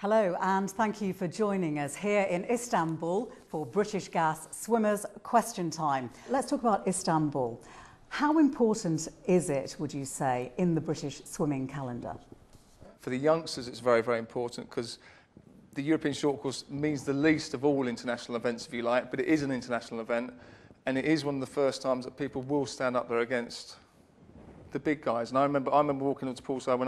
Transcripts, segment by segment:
Hello and thank you for joining us here in Istanbul for British Gas Swimmers Question Time. Let's talk about Istanbul. How important is it, would you say, in the British swimming calendar? For the youngsters it's very, very important because the European short course means the least of all international events, if you like, but it is an international event and it is one of the first times that people will stand up there against the big guys. And I remember walking onto poolside when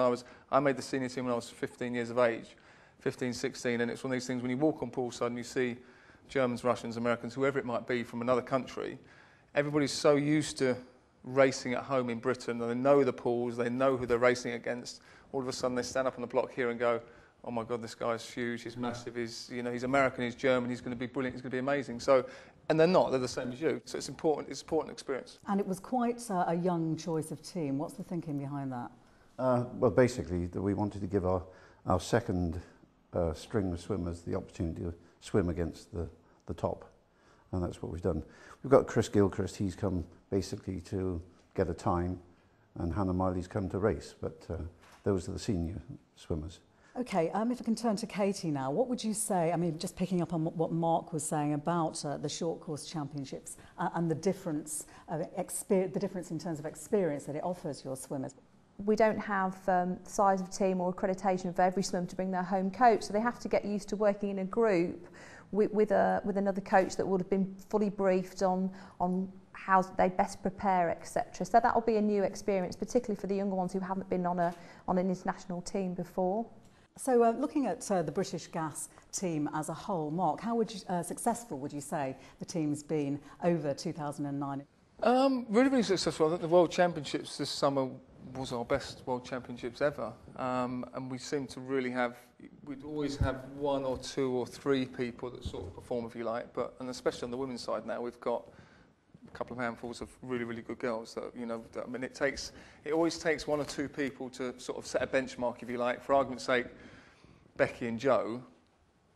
I made the senior team when I was 15 years of age. 15, 16, and it's one of these things when you walk on poolside and you see Germans, Russians, Americans, whoever it might be from another country, everybody's so used to racing at home in Britain, and they know the pools, they know who they're racing against. All of a sudden they stand up on the block here and go, oh my God, this guy's huge, he's massive, he's American, he's German, he's going to be brilliant, he's going to be amazing. So, and they're not, they're the same as you. So it's an important experience. And it was quite a young choice of team. What's the thinking behind that? Well, basically, we wanted to give our second string of swimmers the opportunity to swim against the top, and that's what we've done. We've got Chris Gilchrist, he's come basically to get a time, and Hannah Miley's come to race, but those are the senior swimmers. Okay, if I can turn to Katie now, what would you say, I mean, just picking up on what Mark was saying about the short course championships and the difference in terms of experience that it offers your swimmers? We don't have the size of team or accreditation for every swim to bring their home coach, so they have to get used to working in a group with another coach that would have been fully briefed on how they best prepare, etc. So that will be a new experience, particularly for the younger ones who haven't been on an international team before. So looking at the British Gas team as a whole, Mark, how successful would you say the team's been over 2009? Really, really successful. I think the World Championships this summer was our best World Championships ever, and we seem to really we'd always have one or two or three people that sort of perform, if you like, and especially on the women's side now, we've got a couple of handfuls of really, really good girls that, I mean, it always takes one or two people to sort of set a benchmark, if you like. For argument's sake, Becky and Jo,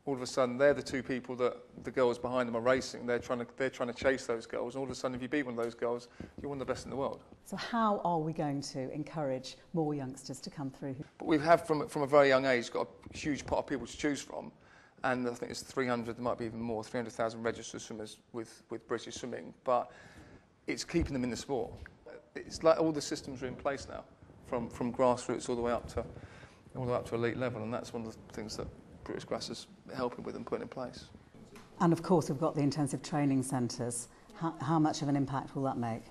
all of a sudden they're the two people that the girls behind them are racing. They're trying to chase those girls, and all of a sudden if you beat one of those girls, you're one of the best in the world. So how are we going to encourage more youngsters to come through? But we've had from a very young age got a huge pot of people to choose from, and I think it's 300, there might be even more, 300,000 registered swimmers with British swimming, but it's keeping them in the sport. It's like all the systems are in place now, from grassroots all the way up to elite level, and that's one of the things that British Gas is helping with and putting in place. And of course we've got the intensive training centres. How much of an impact will that make?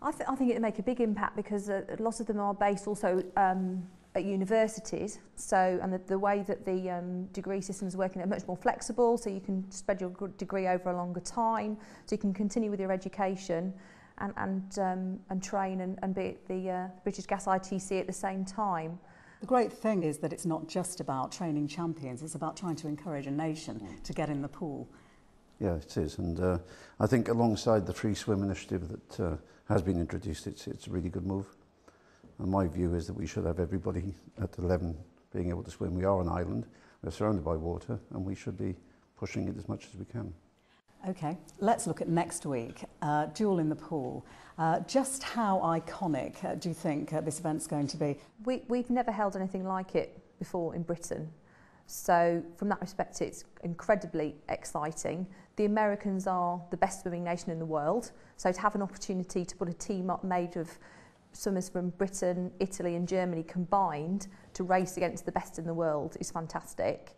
I think it'll make a big impact because a lot of them are based also at universities. So, and the way that the degree systems are working are much more flexible, so you can spread your degree over a longer time, so you can continue with your education and train and be at the British Gas ITC at the same time. The great thing is that it's not just about training champions, it's about trying to encourage a nation to get in the pool. Yeah, it is, and I think alongside the free swim initiative that has been introduced, it's a really good move. And my view is that we should have everybody at 11 being able to swim. We are an island, we're surrounded by water, and we should be pushing it as much as we can. Okay, let's look at next week, Duel in the Pool. Just how iconic do you think this event's going to be? We've never held anything like it before in Britain. So from that respect, it's incredibly exciting. The Americans are the best swimming nation in the world. So to have an opportunity to put a team up made of swimmers from Britain, Italy and Germany combined to race against the best in the world is fantastic.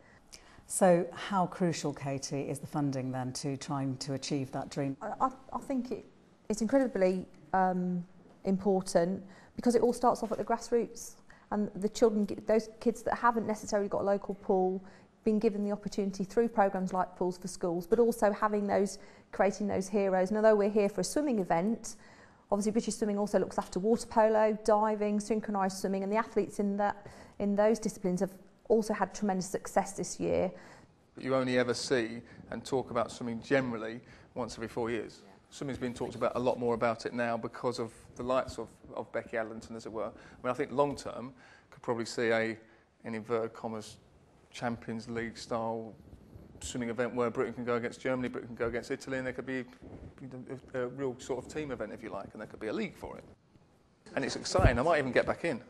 So how crucial, Katie, is the funding then to trying to achieve that dream? I think it's incredibly important because it all starts off at the grassroots, and the children, those kids that haven't necessarily got a local pool, being given the opportunity through programmes like Pools for Schools, but also creating those heroes. And although we're here for a swimming event, obviously British Swimming also looks after water polo, diving, synchronised swimming, and the athletes in those disciplines have also had tremendous success this year. You only ever see and talk about swimming generally once every 4 years. Yeah. Swimming's been talked about a lot more about it now because of the likes of Becky Adlington, as it were. I mean, I think long term could probably see in inverted commas, Champions League style swimming event where Britain can go against Germany, Britain can go against Italy, and there could be a real sort of team event, if you like, and there could be a league for it. And it's exciting. I might even get back in.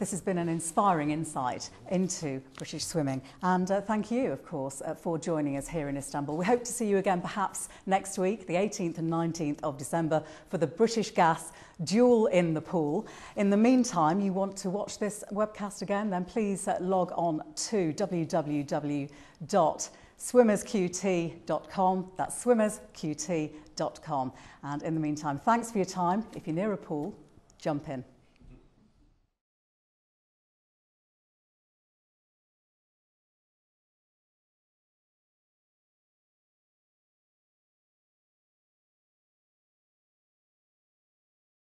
This has been an inspiring insight into British swimming, and thank you, of course, for joining us here in Istanbul. We hope to see you again perhaps next week, the 18th and 19th of December, for the British Gas Duel in the Pool. In the meantime, you want to watch this webcast again, then please log on to www.swimmersqt.com. That's swimmersqt.com. And in the meantime, thanks for your time. If you're near a pool, jump in.